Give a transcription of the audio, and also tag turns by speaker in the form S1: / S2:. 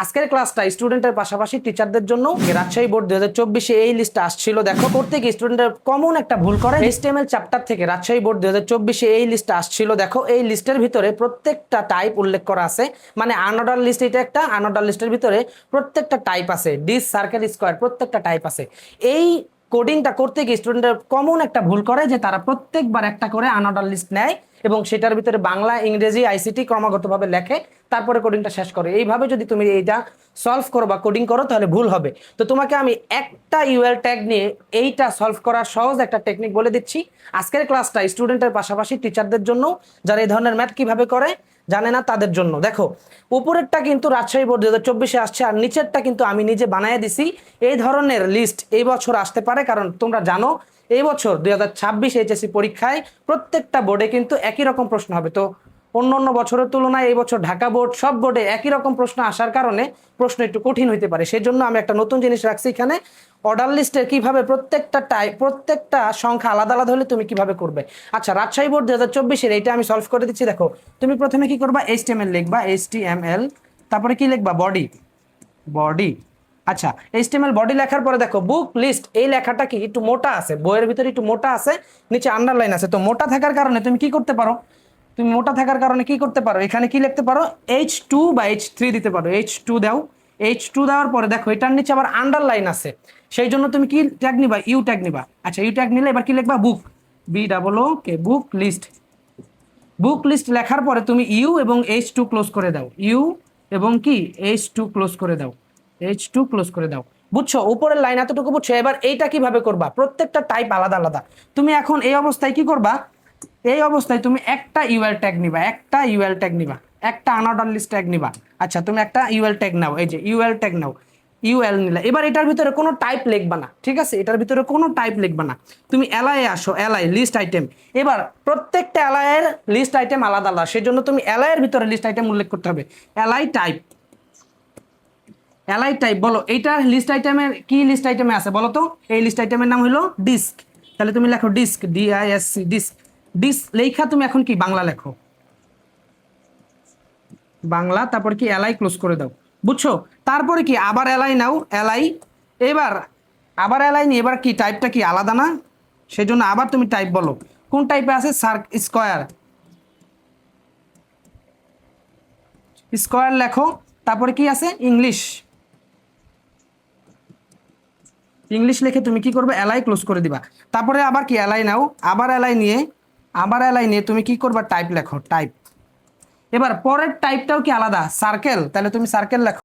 S1: আজকের ক্লাসটা স্টুডেন্টের পাশাপাশি টিচারদের জন্য। রাজশাহী বোর্ড 2024-এ এই লিস্টটা আসছিল। দেখো প্রত্যেক স্টুডেন্টের কমন একটা ভুল করে HTML চ্যাপ্টার থেকে রাজশাহী বোর্ড 2024-এ এই লিস্টটা আসছিল। দেখো এই লিস্টের ভিতরে প্রত্যেকটা টাইপ উল্লেখ করা আছে, মানে আনঅর্ডার লিস্ট, এটা একটা আনঅর্ডার লিস্টের ভিতরে প্রত্যেকটা টাইপ আছে, ডিস সার্কেল স্কোয়ার প্রত্যেকটা টাইপ আছে। এই কোডিংটা করতে গিয়ে স্টুডেন্টের কমন একটা ভুল করে যে তারা প্রত্যেকবার একটা করে আনঅর্ডার লিস্ট নেয় এবং সেটার ভিতরে বাংলা, ইংরেজি, আইসিটি ক্রমাগতভাবে লেখে, তারপরে কোডিংটা শেষ করে। এইভাবে যদি তুমি এইটা সলভ করো বা কোডিং করো তাহলে ভুল হবে। তো তোমাকে আমি একটা ইউএল ট্যাগ নিয়ে এইটা সলভ করার সহজ একটা টেকনিক বলে দিচ্ছি। আজকের ক্লাসটা স্টুডেন্টের পাশাপাশি টিচারদের জন্য, যারা এই ধরনের ম্যাথ কিভাবে করে জানে না তাদের জন্য। দেখো উপরেরটা কিন্তু রাজশাহী বোর্ড 2024-এ আসছে, আর নিচেরটা কিন্তু আমি নিজে বানিয়ে দিছি। এই ধরনের লিস্ট এই বছর আসতে পারে, কারণ তোমরা জানো এই বছর 2026 এইচএসসি পরীক্ষায় প্রত্যেকটা বোর্ডে কিন্তু একই রকম প্রশ্ন হবে। তো অন্য অন্য বছরের তুলনায় এই বছর ঢাকা বোর্ড সব বোর্ডে একই রকম প্রশ্ন আসার কারণে প্রশ্ন একটু কঠিন হইতে পারে। সেই জন্য আমি একটা নতুন জিনিস রাখছি এখানে, অর্ডার লিস্টের কিভাবে প্রত্যেকটা টাইপ, প্রত্যেকটা সংখ্যা আলাদা আলাদা হলে তুমি কিভাবে করবে। আচ্ছা, রাজশাহী বোর্ড 2024-এর এইটা আমি সলভ করে দিচ্ছি। দেখো তুমি প্রথমে কি করবা, HTML লিখবা, HTML, তারপরে কি লিখবা, বডি, বডি। আচ্ছা, HTML বডি লেখার পরে দেখো বুক লিস্ট, এই লেখাটা কি একটু মোটা আছে, বইয়ের ভিতরে একটু মোটা আছে, নিচে আন্ডারলাইন আছে। তো মোটা থাকার কারণে তুমি কি করতে পারো, তুমি মোটা থাকার কারণে কি করতে পারো, এখানে কি লিখতে পারো, H2 বা H3 দিতে পারো। H2 দাও, H2 দেওয়ার পরে দেখো এটার নিচে আবার আন্ডারলাইন আছে, সেই জন্য তুমি কি ট্যাগ নিবা, ইউ ট্যাগ নিবা। আচ্ছা, ইউ ট্যাগ নিলে এবার কি লিখবা, book, BOOK, book list. Book list লেখার পরে তুমি ইউ এবং H2 ক্লোজ করে দাও, ইউ এবং কি H2 ক্লোজ করে দাও, H2 ক্লোজ করে দাও। বুঝছো উপরের লাইন এতটুকু বুঝছো। এবার এইটা কিভাবে করবা, প্রত্যেকটা টাইপ আলাদা আলাদা। তুমি এখন এই অবস্থায় কি করবা, এই অবস্থায় তুমি একটা ইউএল ট্যাগ নিবা, একটা ইউএল ট্যাগ নিবা, একটা আনঅর্ডার লিস্ট ট্যাগ নিবা। আচ্ছা, তুমি একটা ইউএল ট্যাগ নাও, এই যে ইউএল ট্যাগ নাও, ইউএল নিলে। এবার এটার ভিতরে কোনো টাইপ লিখবা না, ঠিক আছে, এটার ভিতরে কোনো টাইপ লিখবা না। তুমি এলআই আসো, এলআই লিস্ট আইটেম। এবার প্রত্যেকটা এলআইয়ের লিস্ট আইটেম আলাদা আলাদা, সেজন্য তুমি এলআইয়ের ভিতরে লিস্ট আইটেম উল্লেখ করতে হবে। এলআই টাইপ, এলআই টাইপ বলো এইটা লিস্ট আইটেমের কি লিস্ট আইটেমে আছে বলো তো। এই লিস্ট আইটেমের নাম হলো ডিস্ক, তাহলে তুমি লেখো ডিস্ক, DISC, ডিস্ক। ডিস্ক লেখা তুমি এখন কি বাংলা লেখো, বাংলা, তারপর কি এলআই ক্লোজ করে দাও। বুঝছো, তারপরে কি আবার এলআই নাও, এলআই। এবার আবার এলআই নিয়ে এবার কি টাইপটা কি আলাদা না, সেই জন্য আবার তুমি টাইপ বলো। কোন টাইপে আছে, স্কোয়ার, স্কোয়ার লেখো। তারপরে কি আছে, ইংলিশ, ইংলিশ লিখে তুমি কি করবে, এলআই ক্লোজ করে দিবা। তারপরে আবার কি এলআই নাও, আবার এলআই নিয়ে, আবার এলআই নিয়ে তুমি কি করবা, টাইপ লেখো, টাইপ। এবার পরের টাইপটাও কি আলাদা, সার্কেল, তাহলে তুমি সার্কেল লেখো।